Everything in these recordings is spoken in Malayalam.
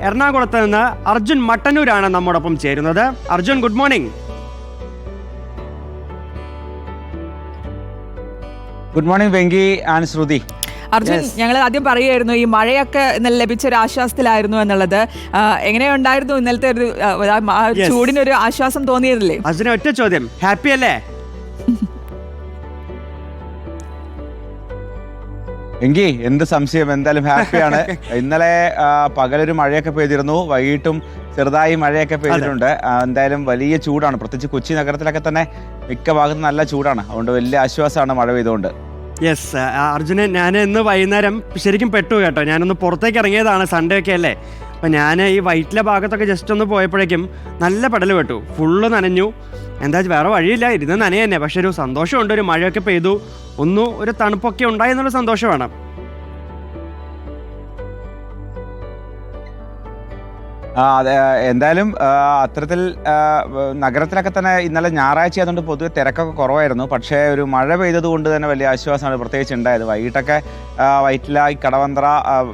എറണാകുളത്ത് നിന്ന് അർജുൻ മട്ടന്നൂരാണ് നമ്മോടൊപ്പം ചേരുന്നത്. Arjun, good morning. Good morning Venky and Shruti. Arjun, ഞങ്ങൾ ആദ്യം പറയുമായിരുന്നു ഈ മഴയൊക്കെ ഇന്നലെ ലഭിച്ച ഒരു ആശ്വാസത്തിലായിരുന്നു എന്നുള്ളത്. എങ്ങനെയുണ്ടായിരുന്നു ഇന്നലത്തെ ഒരു ചൂടിനൊരു ആശ്വാസം തോന്നിയതല്ലേ? അർജുന, ഒറ്റ ചോദ്യം, ഹാപ്പി അല്ലേ? വെങ്കി, എന്ത് സംശയം, എന്തായാലും ഹാപ്പിയാണ്. ഇന്നലെ പകലൊരു മഴയൊക്കെ പെയ്തിരുന്നു, വൈകിട്ടും ചെറുതായി മഴയൊക്കെ പെയ്തിട്ടുണ്ട്. എന്തായാലും വലിയ ചൂടാണ്, പ്രത്യേകിച്ച് കൊച്ചി നഗരത്തിലൊക്കെ തന്നെ മിക്ക ഭാഗത്തും നല്ല ചൂടാണ്. അതുകൊണ്ട് വലിയ ആശ്വാസമാണ് മഴ പെയ്തുകൊണ്ട്. യെസ് അർജുന, ഞാൻ ഇന്ന് വൈകുന്നേരം ശരിക്കും പെട്ടു കേട്ടോ. ഞാനൊന്ന് പുറത്തേക്ക് ഇറങ്ങിയതാണ്, സൺഡേ ഒക്കെ അല്ലേ. അപ്പം ഞാൻ ഈ വൈറ്റിലെ ഭാഗത്തൊക്കെ ജസ്റ്റ് ഒന്ന് പോയപ്പോഴേക്കും നല്ല പെടൽ പെട്ടു, ഫുള്ള് നനഞ്ഞു. എന്താ വേറെ വഴിയില്ല, ഇരുന്ന് നനയ തന്നെ. പക്ഷെ ഒരു സന്തോഷമുണ്ട്, ഒരു മഴയൊക്കെ പെയ്തു, ഒരു തണുപ്പൊക്കെ ഉണ്ടായി എന്നുള്ള സന്തോഷമാണ്. അതെ, എന്തായാലും അത്തരത്തിൽ നഗരത്തിലൊക്കെ തന്നെ ഇന്നലെ ഞായറാഴ്ച ആയതുകൊണ്ട് പൊതുവെ തിരക്കൊക്കെ കുറവായിരുന്നു. പക്ഷേ ഒരു മഴ പെയ്തത് കൊണ്ട് തന്നെ വലിയ ആശ്വാസമാണ് പ്രത്യേകിച്ച് ഉണ്ടായത്. വൈകിട്ടൊക്കെ വൈറ്റില, കടവന്ത്ര,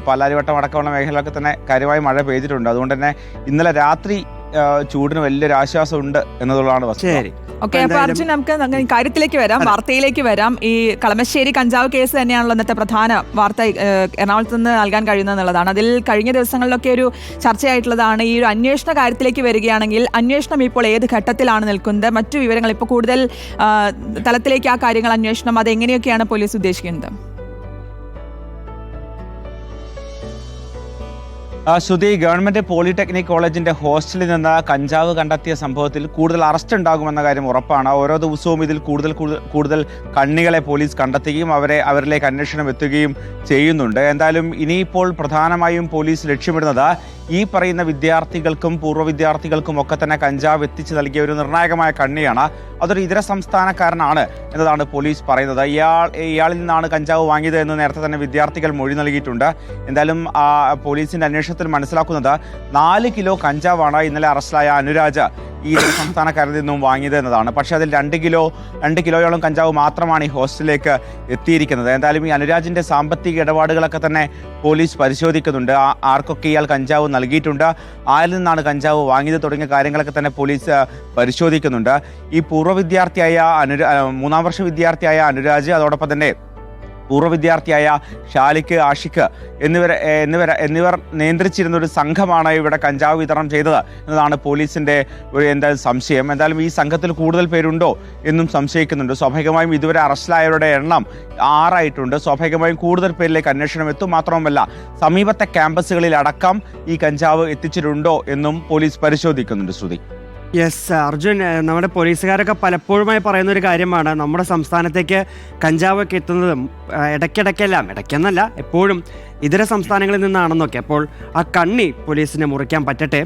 പാലാരിവട്ടം അടക്കമുള്ള മേഖലകളൊക്കെ തന്നെ കാര്യമായി മഴ പെയ്തിട്ടുണ്ട്. അതുകൊണ്ട് തന്നെ ഇന്നലെ രാത്രി ചൂടിന് വലിയൊരു ആശ്വാസം ഉണ്ട് എന്നതുള്ളതാണ് വസ്തുത. ഓക്കെ, അപ്പൊ അർജുൻ, നമുക്ക് കാര്യത്തിലേക്ക് വരാം, വാർത്തയിലേക്ക് വരാം. ഈ കളമശ്ശേരി കഞ്ചാവ് കേസ് തന്നെയാണല്ലോ ഇന്നത്തെ പ്രധാന വാർത്ത എറണാകുളത്ത് നിന്ന് നൽകാൻ കഴിയുന്നതെന്നുള്ളതാണ്. അതിൽ കഴിഞ്ഞ ദിവസങ്ങളിലൊക്കെ ഒരു ചർച്ചയായിട്ടുള്ളതാണ്. ഈ ഒരു അന്വേഷണ കാര്യത്തിലേക്ക് വരികയാണെങ്കിൽ അന്വേഷണം ഇപ്പോൾ ഏത് ഘട്ടത്തിലാണ് നിൽക്കുന്നത്? മറ്റു വിവരങ്ങൾ ഇപ്പോൾ കൂടുതൽ തലത്തിലേക്ക് ആ കാര്യങ്ങൾ അന്വേഷണം അതെങ്ങനെയൊക്കെയാണ് പോലീസ് ഉദ്ദേശിക്കുന്നത്? ശ്രുതി, ഗവൺമെന്റ് പോളിടെക്നിക് കോളേജിന്റെ ഹോസ്റ്റലിൽ നിന്ന് കഞ്ചാവ് കണ്ടെത്തിയ സംഭവത്തിൽ കൂടുതൽ അറസ്റ്റ് ഉണ്ടാകുമെന്ന കാര്യം ഉറപ്പാണ്. ഓരോ ദിവസവും ഇതിൽ കൂടുതൽ കണ്ണികളെ പോലീസ് കണ്ടെത്തുകയും അവരിലേക്ക് അന്വേഷണം എത്തുകയും ചെയ്യുന്നുണ്ട്. എന്തായാലും ഇനിയിപ്പോൾ പ്രധാനമായും പോലീസ് ലക്ഷ്യമിടുന്നത് ഈ പറയുന്ന വിദ്യാർത്ഥികൾക്കും പൂർവ്വ വിദ്യാർത്ഥികൾക്കും ഒക്കെ തന്നെ കഞ്ചാവ് എത്തിച്ചു നൽകിയ ഒരു നിർണായകമായ കണ്ണിയാണ്. അതൊരു ഇതര സംസ്ഥാനക്കാരനാണ് എന്നതാണ് പോലീസ് പറയുന്നത്. ഇയാളിൽ നിന്നാണ് കഞ്ചാവ് വാങ്ങിയത് എന്ന് നേരത്തെ തന്നെ വിദ്യാർത്ഥികൾ മൊഴി നൽകിയിട്ടുണ്ട്. എന്തായാലും പോലീസിന്റെ അന്വേഷണത്തിൽ മനസ്സിലാക്കുന്നത് 4 കിലോ കഞ്ചാവാണ് ഇന്നലെ അറസ്റ്റിലായ അനുരാജ് ഈ ഇതര സംസ്ഥാനക്കാരിൽ നിന്നും വാങ്ങിയത് എന്നതാണ്. പക്ഷേ അതിൽ 2 കിലോയോളം കഞ്ചാവ് മാത്രമാണ് ഈ ഹോസ്റ്റലിലേക്ക് എത്തിയിരിക്കുന്നത്. എന്തായാലും ഈ അനുരാജിന്റെ സാമ്പത്തിക ഇടപാടുകളൊക്കെ തന്നെ പോലീസ് പരിശോധിക്കുന്നുണ്ട്. ആർക്കൊക്കെ ഇയാൾ കഞ്ചാവ് നൽകിയിട്ടുണ്ട്, ആരിൽ നിന്നാണ് കഞ്ചാവ് വാങ്ങിയത് തുടങ്ങിയ കാര്യങ്ങളൊക്കെ തന്നെ പോലീസ് പരിശോധിക്കുന്നുണ്ട്. ഈ പൂർവ്വ വിദ്യാർത്ഥിയായ 3ാം വർഷ വിദ്യാർത്ഥിയായ അനുരാജ്, അതോടൊപ്പം തന്നെ പൂർവ്വ വിദ്യാർത്ഥിയായ ഷാലിക്ക്, ആഷിഖ് എന്നിവർ നിയന്ത്രിച്ചിരുന്ന ഒരു സംഘമാണ് ഇവിടെ കഞ്ചാവ് വിതരണം ചെയ്തത് എന്നതാണ് പോലീസിന്റെ എന്തായാലും സംശയം. എന്തായാലും ഈ സംഘത്തിൽ കൂടുതൽ പേരുണ്ടോ എന്നും സംശയിക്കുന്നുണ്ട്. സ്വാഭാവികമായും ഇതുവരെ അറസ്റ്റിലായവരുടെ എണ്ണം 6 ആയിട്ടുണ്ട്. സ്വാഭാവികമായും കൂടുതൽ പേരിലേക്ക് അന്വേഷണം എത്തും. മാത്രവുമല്ല സമീപത്തെ ക്യാമ്പസുകളിൽ അടക്കം ഈ കഞ്ചാവ് എത്തിച്ചിട്ടുണ്ടോ എന്നും പോലീസ് പരിശോധിക്കുന്നുണ്ട്. ശ്രുതി. യെസ് അർജുൻ, നമ്മുടെ പോലീസുകാരൊക്കെ പലപ്പോഴുമായി പറയുന്ന ഒരു കാര്യമാണ്, നമ്മുടെ സംസ്ഥാനത്തേക്ക് കഞ്ചാവൊക്കെ എത്തുന്നതും ഇടയ്ക്കെന്നല്ല എപ്പോഴും ഇതര സംസ്ഥാനങ്ങളിൽ നിന്നാണെന്നൊക്കെ. അപ്പോൾ ആ കണ്ണി പോലീസിനെ മുറിക്കാൻ പറ്റട്ടെ.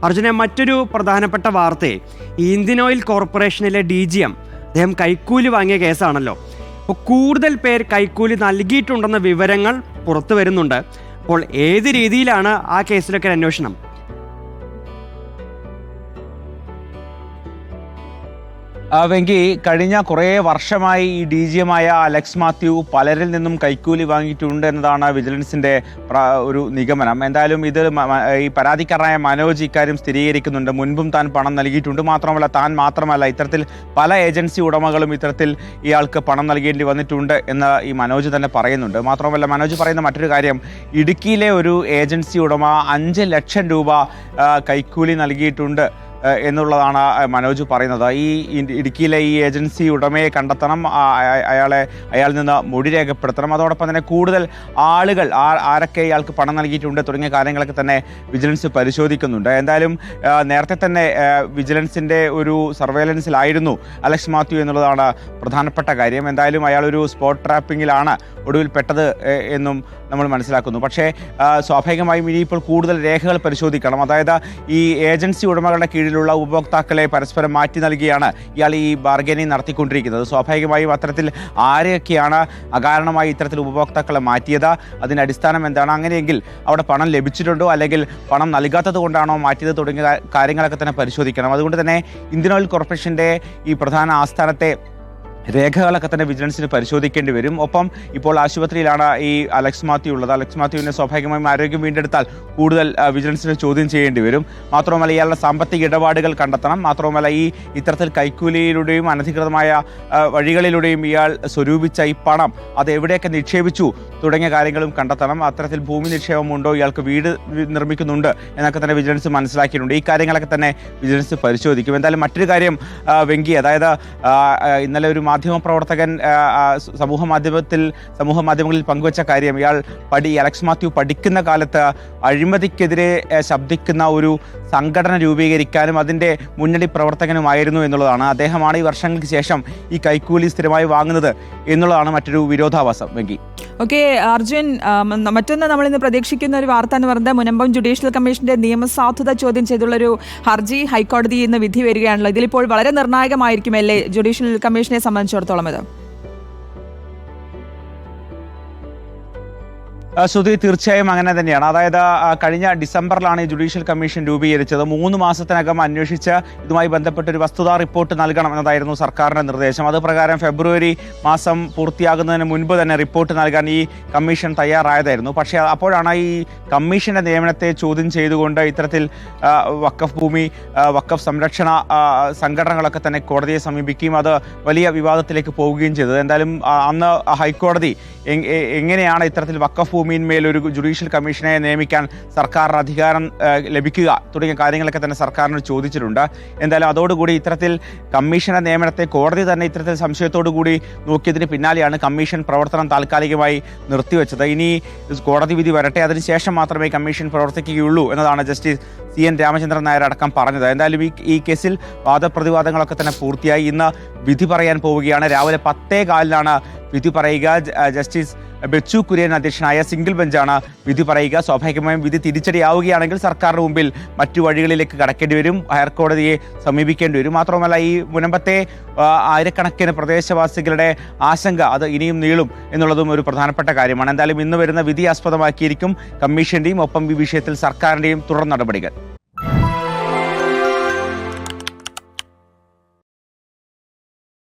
അർജുനെ, മറ്റൊരു പ്രധാനപ്പെട്ട വാർത്തയെ ഈ ഇന്ത്യൻ ഓയിൽ കോർപ്പറേഷനിലെ DGM അദ്ദേഹം കൈക്കൂലി വാങ്ങിയ കേസാണല്ലോ. അപ്പോൾ കൂടുതൽ പേർ കൈക്കൂലി നൽകിയിട്ടുണ്ടെന്ന വിവരങ്ങൾ പുറത്തു വരുന്നുണ്ട്. അപ്പോൾ ഏത് രീതിയിലാണ് ആ കേസിലൊക്കെ അന്വേഷണം? വെങ്കി, കഴിഞ്ഞ കുറേ വർഷമായി ഈ DGM അലക്സ് മാത്യു പലരിൽ നിന്നും കൈക്കൂലി വാങ്ങിയിട്ടുണ്ട് എന്നതാണ് വിജിലൻസിന്റെ ഒരു നിഗമനം. എന്തായാലും ഇത് ഈ പരാതിക്കാരനായ മനോജ് ഇക്കാര്യം സ്ഥിരീകരിക്കുന്നുണ്ട്. മുൻപും താൻ പണം നൽകിയിട്ടുണ്ട്. താൻ മാത്രമല്ല ഇത്തരത്തിൽ പല ഏജൻസി ഉടമകളും ഇത്തരത്തിൽ ഇയാൾക്ക് പണം നൽകേണ്ടി വന്നിട്ടുണ്ട് എന്ന് ഈ മനോജ് തന്നെ പറയുന്നുണ്ട്. മാത്രമല്ല മനോജ് പറയുന്ന മറ്റൊരു കാര്യം, ഇടുക്കിയിലെ ഒരു ഏജൻസി ഉടമ 5 ലക്ഷം രൂപ കൈക്കൂലി നൽകിയിട്ടുണ്ട് എന്നുള്ളതാണ് മനോജ് പറയുന്നത്. ഈ ഇടുക്കിയിലെ ഈ ഏജൻസി ഉടമയെ കണ്ടെത്തണം, അയാളിൽ നിന്ന് മൊഴി രേഖപ്പെടുത്തണം. അതോടൊപ്പം തന്നെ കൂടുതൽ ആളുകൾ ആരൊക്കെ ഇയാൾക്ക് പണം നൽകിയിട്ടുണ്ട് തുടങ്ങിയ കാര്യങ്ങളൊക്കെ തന്നെ വിജിലൻസ് പരിശോധിക്കുന്നുണ്ട്. എന്തായാലും നേരത്തെ തന്നെ വിജിലൻസിൻ്റെ ഒരു സർവേലൻസിലായിരുന്നു അലക്സ് മാത്യു എന്നുള്ളതാണ് പ്രധാനപ്പെട്ട കാര്യം. എന്തായാലും അയാളൊരു സ്പോട്ട് ട്രാപ്പിങ്ങിലാണ് ഒടുവിൽ പെട്ടത് എന്നും നമ്മൾ മനസ്സിലാക്കുന്നു. പക്ഷേ സ്വാഭാവികമായും ഇനിയിപ്പോൾ കൂടുതൽ രേഖകൾ പരിശോധിക്കണം. അതായത് ഈ ഏജൻസി ഉടമകളുടെ കീഴിലുള്ള ഉപഭോക്താക്കളെ പരസ്പരം മാറ്റി നൽകിയാണ് ഇയാൾ ഈ ബാർഗൈനിങ് നടത്തിക്കൊണ്ടിരിക്കുന്നത്. സ്വാഭാവികമായും അത്തരത്തിൽ ആരെയൊക്കെയാണ് അകാരണമായി ഇത്തരത്തിൽ ഉപഭോക്താക്കളെ മാറ്റിയത്, അതിൻ്റെ അടിസ്ഥാനം എന്താണ്, അങ്ങനെയെങ്കിൽ അവിടെ പണം ലഭിച്ചിട്ടുണ്ടോ അല്ലെങ്കിൽ പണം നൽകാത്തത് കൊണ്ടാണോ മാറ്റിയത് തുടങ്ങിയ കാര്യങ്ങളൊക്കെ തന്നെ പരിശോധിക്കണം. അതുകൊണ്ട് തന്നെ ഇന്ത്യൻ ഓയിൽ കോർപ്പറേഷൻ്റെ ഈ പ്രധാന ആസ്ഥാനത്തെ രേഖകളൊക്കെ തന്നെ വിജിലൻസിന് പരിശോധിക്കേണ്ടി വരും. ഒപ്പം ഇപ്പോൾ ആശുപത്രിയിലാണ് ഈ അലക്സ് മാത്യു ഉള്ളത്. അലക്സ് മാത്യുവിനെ സ്വാഭാവികമായും ആരോഗ്യം വീണ്ടെടുത്താൽ കൂടുതൽ വിജിലൻസിന് ചോദ്യം ചെയ്യേണ്ടി വരും. മാത്രവുമല്ല ഇയാളുടെ സാമ്പത്തിക ഇടപാടുകൾ കണ്ടെത്തണം. മാത്രവുമല്ല ഇത്തരത്തിൽ കൈക്കൂലിയിലൂടെയും അനധികൃതമായ വഴികളിലൂടെയും ഇയാൾ സ്വരൂപിച്ച ഈ പണം അത് എവിടെയൊക്കെ നിക്ഷേപിച്ചു തുടങ്ങിയ കാര്യങ്ങളും കണ്ടെത്തണം. അത്തരത്തിൽ ഭൂമി നിക്ഷേപമുണ്ടോ, ഇയാൾക്ക് വീട് നിർമ്മിക്കുന്നുണ്ട് എന്നൊക്കെ തന്നെ വിജിലൻസ് മനസ്സിലാക്കിയിട്ടുണ്ട്. ഈ കാര്യങ്ങളൊക്കെ തന്നെ വിജിലൻസ് പരിശോധിക്കും. എന്തായാലും മറ്റൊരു കാര്യം വെങ്കി, അതായത് ഇന്നലെ ഒരു മാധ്യമപ്രവർത്തകൻ സമൂഹ മാധ്യമങ്ങളിൽ പങ്കുവച്ച കാര്യം, അലക്സ് മാത്യു പഠിക്കുന്ന കാലത്ത് അഴിമതിക്കെതിരെ ശബ്ദിക്കുന്ന ഒരു സംഘടന രൂപീകരിക്കാനും അതിൻ്റെ മുന്നണി പ്രവർത്തകനുമായിരുന്നു എന്നുള്ളതാണ്. അദ്ദേഹമാണ് ഈ വർഷങ്ങൾക്ക് ശേഷം ഈ കൈക്കൂലി സ്ഥിരമായി വാങ്ങുന്നത് എന്നുള്ളതാണ് മറ്റൊരു വിരോധാഭാസം. വെങ്കി, ഓക്കെ അർജുൻ, മറ്റൊന്ന് നമ്മളിന്ന് പ്രതീക്ഷിക്കുന്ന ഒരു വാർത്ത എന്ന് പറയുന്നത് മുനമ്പം ജുഡീഷ്യൽ കമ്മീഷന്റെ നിയമസാധുത ചോദ്യം ചെയ്തുള്ളൊരു ഹർജി ഹൈക്കോടതി ഇന്ന് വിധി വരികയാണല്ലോ. ഇതിലിപ്പോൾ വളരെ നിർണായകമായിരിക്കുമല്ലേ ജുഡീഷ്യൽ കമ്മീഷനെ സംബന്ധിച്ചിടത്തോളം ഇത്? ശ്രുതി, തീർച്ചയായും അങ്ങനെ തന്നെയാണ്. അതായത് കഴിഞ്ഞ ഡിസംബറിലാണ് ഈ ജുഡീഷ്യൽ കമ്മീഷൻ രൂപീകരിച്ചത്. 3 മാസത്തിനകം അന്വേഷിച്ച് ഇതുമായി ബന്ധപ്പെട്ട ഒരു വസ്തുതാ റിപ്പോർട്ട് നൽകണം എന്നതായിരുന്നു സർക്കാരിന്റെ നിർദ്ദേശം. അത് പ്രകാരം ഫെബ്രുവരി മാസം പൂർത്തിയാകുന്നതിന് മുൻപ് തന്നെ റിപ്പോർട്ട് നൽകാൻ ഈ കമ്മീഷൻ തയ്യാറായതായിരുന്നു. പക്ഷേ അപ്പോഴാണ് ഈ കമ്മീഷന്റെ നിയമനത്തെ ചോദ്യം ചെയ്തുകൊണ്ട് ഇത്തരത്തിൽ വഖഫ് ഭൂമി, വഖഫ് സംരക്ഷണ സംഘടനകളൊക്കെ തന്നെ കോടതിയെ സമീപിക്കുകയും അത് വലിയ വിവാദത്തിലേക്ക് പോവുകയും ചെയ്തത്. എന്തായാലും അന്ന് ഹൈക്കോടതി എങ്ങനെയാണ് ഇത്തരത്തിൽ വഖഫ് ഭൂമിയിന്മേൽ ഒരു ജുഡീഷ്യൽ കമ്മീഷനെ നിയമിക്കാൻ സർക്കാരിന് അധികാരം ലഭിക്കുക തുടങ്ങിയ കാര്യങ്ങളൊക്കെ തന്നെ സർക്കാരിന് ചോദിച്ചിട്ടുണ്ട്. എന്തായാലും അതോടുകൂടി ഇത്തരത്തിൽ കമ്മീഷന്റെ നിയമനത്തെ കോടതി തന്നെ ഇത്തരത്തിൽ സംശയത്തോടു കൂടി നോക്കിയതിന് പിന്നാലെയാണ് കമ്മീഷൻ പ്രവർത്തനം താൽക്കാലികമായി നിർത്തിവെച്ചത്. ഇനി കോടതി വിധി വരട്ടെ, അതിനുശേഷം മാത്രമേ കമ്മീഷൻ പ്രവർത്തിക്കുകയുള്ളൂ എന്നതാണ് ജസ്റ്റിസ് CN രാമചന്ദ്രൻ നായർ അടക്കം പറഞ്ഞത്. എന്തായാലും ഈ കേസിൽ വാദപ്രതിവാദങ്ങളൊക്കെ തന്നെ പൂർത്തിയായി. ഇന്ന് വിധി പറയാൻ പോവുകയാണ്. രാവിലെ 10:15 വിധി പറയുക. ജസ്റ്റിസ് ബെച്ചു കുര്യൻ അധ്യക്ഷനായ സിംഗിൾ ബെഞ്ചാണ് വിധി പറയുക. സ്വാഭാവികമായും വിധി തിരിച്ചടിയാവുകയാണെങ്കിൽ സർക്കാരിന് മുമ്പിൽ മറ്റു വഴികളിലേക്ക് കടക്കേണ്ടി വരും, ഹൈക്കോടതിയെ സമീപിക്കേണ്ടി വരും. മാത്രമല്ല ഈ മുനമ്പത്തെ ആയിരക്കണക്കിന് പ്രദേശവാസികളുടെ ആശങ്ക അത് ഇനിയും നീളും എന്നുള്ളതും ഒരു പ്രധാനപ്പെട്ട കാര്യമാണ്. എന്തായാലും ഇന്ന് വരുന്ന വിധി ആസ്പദമാക്കിയിരിക്കും കമ്മീഷന്റെയും ഒപ്പം ഈ വിഷയത്തിൽ സർക്കാരിന്റെയും തുടർ നടപടികൾ.